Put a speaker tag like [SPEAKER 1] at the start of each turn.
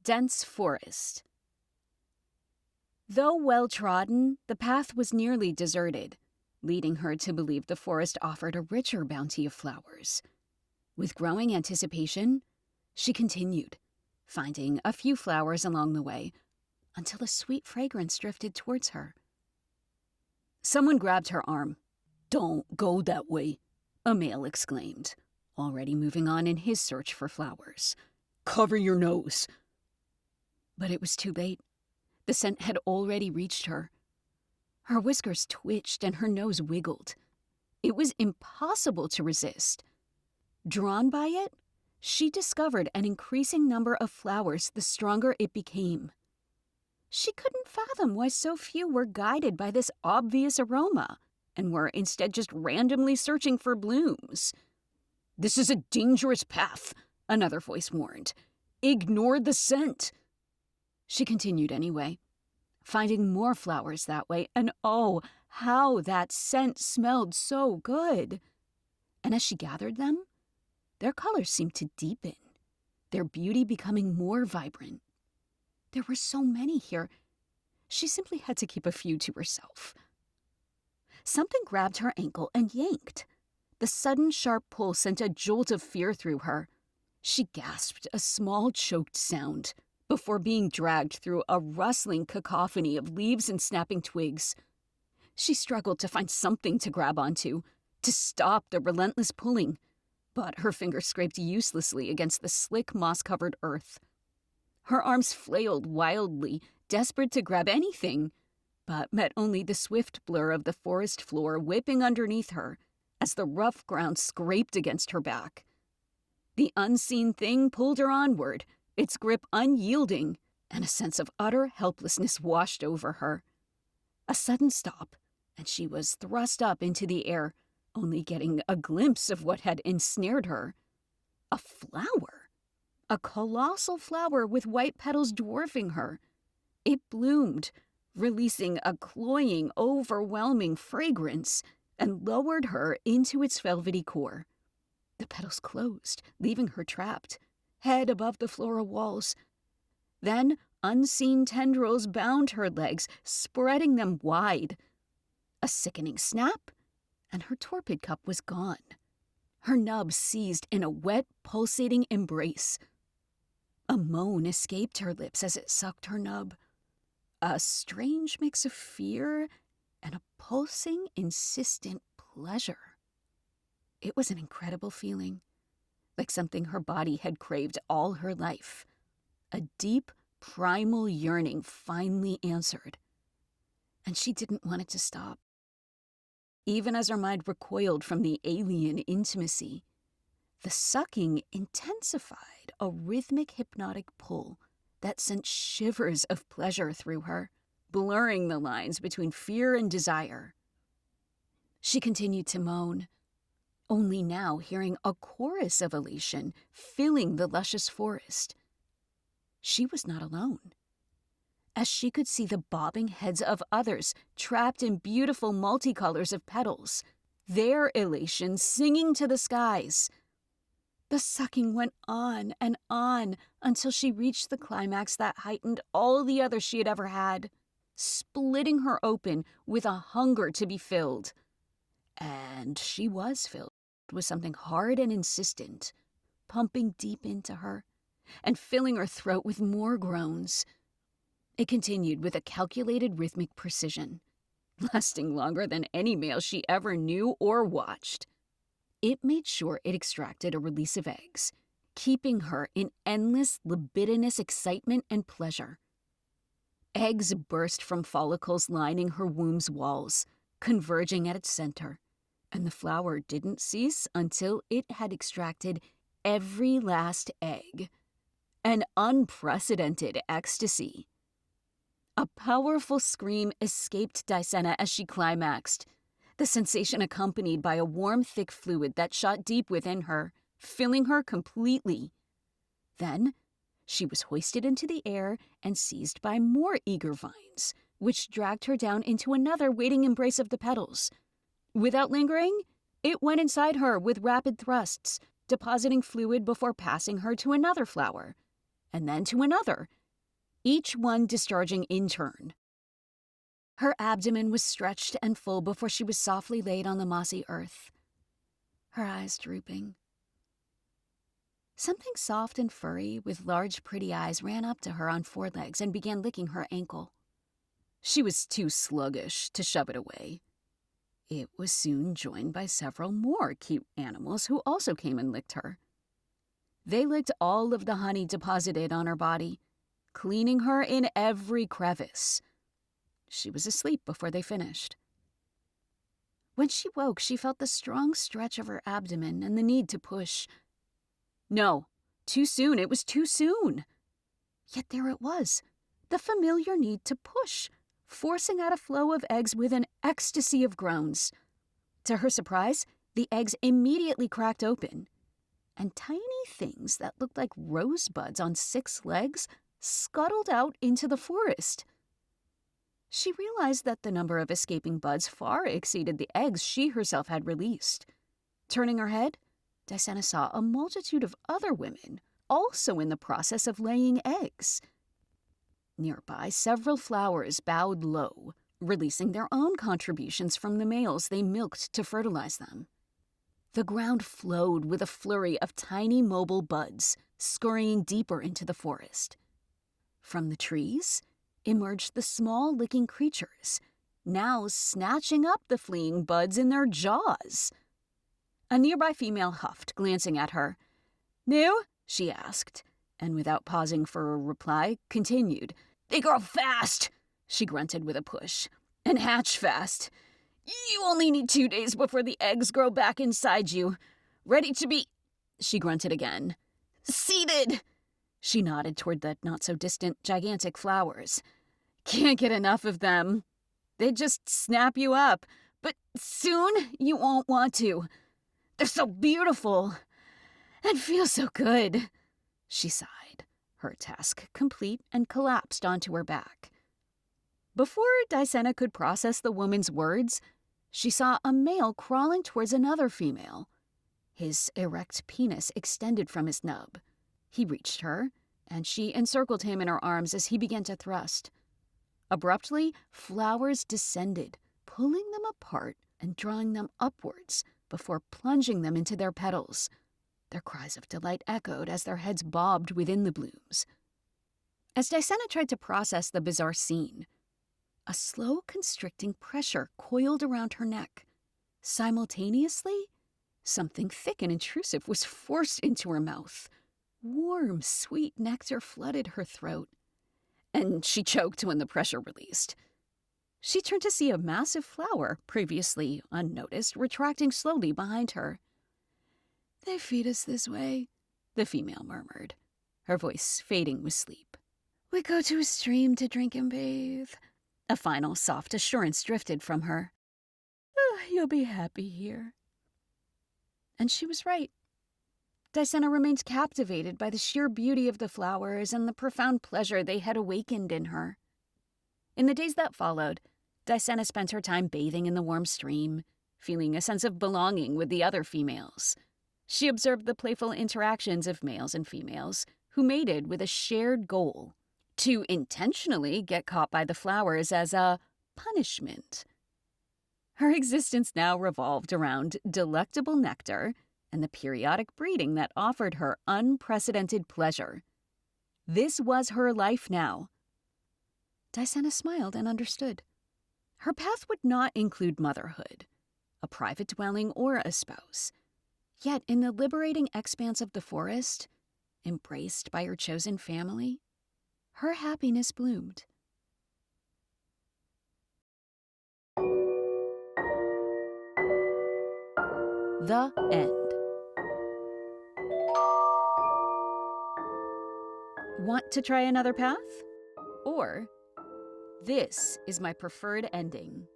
[SPEAKER 1] Dense forest. Though well-trodden, the path was nearly deserted, leading her to believe the forest offered a richer bounty of flowers. With growing anticipation, she continued, finding a few flowers along the way, until a sweet fragrance drifted towards her. Someone grabbed her arm. "Don't go that way," a male exclaimed, already moving on in his search for flowers. "Cover your nose." But it was too late. The scent had already reached her. Her whiskers twitched and her nose wiggled. It was impossible to resist. Drawn by it, she discovered an increasing number of flowers the stronger it became. She couldn't fathom why so few were guided by this obvious aroma and were instead just randomly searching for blooms. "This is a dangerous path," another voice warned. "Ignore the scent." She continued anyway, finding more flowers that way, and oh, how that scent smelled so good. And as she gathered them, their colors seemed to deepen, their beauty becoming more vibrant. There were so many here, she simply had to keep a few to herself. Something grabbed her ankle and yanked. The sudden sharp pull sent a jolt of fear through her. She gasped a small choked sound before being dragged through a rustling cacophony of leaves and snapping twigs. She struggled to find something to grab onto, to stop the relentless pulling, but her fingers scraped uselessly against the slick, moss-covered earth. Her arms flailed wildly, desperate to grab anything, but met only the swift blur of the forest floor whipping underneath her as the rough ground scraped against her back. The unseen thing pulled her onward, its grip unyielding, and a sense of utter helplessness washed over her. A sudden stop, and she was thrust up into the air, only getting a glimpse of what had ensnared her. A flower. A colossal flower with white petals dwarfing her. It bloomed, releasing a cloying, overwhelming fragrance, and lowered her into its velvety core. The petals closed, leaving her trapped, head above the floral walls. Then unseen tendrils bound her legs, spreading them wide. A sickening snap, and her torpid cup was gone. Her nub seized in a wet, pulsating embrace. A moan escaped her lips as it sucked her nub. A strange mix of fear and a pulsing, insistent pleasure. It was an incredible feeling, like something her body had craved all her life. A deep, primal yearning finally answered, and she didn't want it to stop. Even as her mind recoiled from the alien intimacy, the sucking intensified a rhythmic hypnotic pull that sent shivers of pleasure through her, blurring the lines between fear and desire. She continued to moan, only now hearing a chorus of elation filling the luscious forest. She was not alone, as she could see the bobbing heads of others trapped in beautiful multicolors of petals, their elation singing to the skies. The sucking went on and on until she reached the climax that heightened all the others she had ever had, splitting her open with a hunger to be filled. And she was filled with something hard and insistent, pumping deep into her and filling her throat with more groans. It continued with a calculated rhythmic precision, lasting longer than any male she ever knew or watched. It made sure it extracted a release of eggs, keeping her in endless, libidinous excitement and pleasure. Eggs burst from follicles lining her womb's walls, converging at its center, and the flower didn't cease until it had extracted every last egg. An unprecedented ecstasy. A powerful scream escaped Deana as she climaxed, the sensation accompanied by a warm, thick fluid that shot deep within her, filling her completely. Then, she was hoisted into the air and seized by more eager vines, which dragged her down into another waiting embrace of the petals. Without lingering, it went inside her with rapid thrusts, depositing fluid before passing her to another flower. and then to another, each one discharging in turn. Her abdomen was stretched and full before she was softly laid on the mossy earth, her eyes drooping. Something soft and furry with large pretty eyes ran up to her on forelegs and began licking her ankle. She was too sluggish to shove it away. It was soon joined by several more cute animals who also came and licked her. They licked all of the honey deposited on her body, cleaning her in every crevice. She was asleep before they finished. When she woke, she felt the strong stretch of her abdomen and the need to push. No, too soon. It was too soon. Yet there it was, the familiar need to push, forcing out a flow of eggs with an ecstasy of groans. To her surprise, the eggs immediately cracked open, and tiny things that looked like rosebuds on 6 legs scuttled out into the forest. She realized that the number of escaping buds far exceeded the eggs she herself had released. Turning her head, Deana saw a multitude of other women also in the process of laying eggs. Nearby, several flowers bowed low, releasing their own contributions from the males they milked to fertilize them. The ground flowed with a flurry of tiny mobile buds, scurrying deeper into the forest. From the trees emerged the small licking creatures, now snatching up the fleeing buds in their jaws. A nearby female huffed, glancing at her. "New?" she asked, and without pausing for a reply, continued. "They grow fast," she grunted with a push, "and hatch fast. You only need 2 days before the eggs grow back inside you. Ready to be—" she grunted again. "Seeded!" She nodded toward the not-so-distant gigantic flowers. "Can't get enough of them. They just snap you up, but soon you won't want to. They're so beautiful and feel so good." She sighed, her task complete, and collapsed onto her back. Before Deana could process the woman's words, she saw a male crawling towards another female. His erect penis extended from his nub. He reached her, and she encircled him in her arms as he began to thrust. Abruptly, flowers descended, pulling them apart and drawing them upwards before plunging them into their petals. Their cries of delight echoed as their heads bobbed within the blooms. As Deana tried to process the bizarre scene, a slow, constricting pressure coiled around her neck. Simultaneously, something thick and intrusive was forced into her mouth. Warm, sweet nectar flooded her throat, and she choked when the pressure released. She turned to see a massive flower, previously unnoticed, retracting slowly behind her. "They feed us this way," the female murmured, her voice fading with sleep. "We go to a stream to drink and bathe." A final soft assurance drifted from her. "You'll be happy here." And she was right. Deana remained captivated by the sheer beauty of the flowers and the profound pleasure they had awakened in her. In the days that followed, Deana spent her time bathing in the warm stream, feeling a sense of belonging with the other females. She observed the playful interactions of males and females who mated with a shared goal: to intentionally get caught by the flowers as a punishment. Her existence now revolved around delectable nectar and the periodic breeding that offered her unprecedented pleasure. This was her life now. Deana smiled and understood. Her path would not include motherhood, a private dwelling, or a spouse. Yet in the liberating expanse of the forest, embraced by her chosen family, her happiness bloomed. The end. Want to try another path? Or, this is my preferred ending.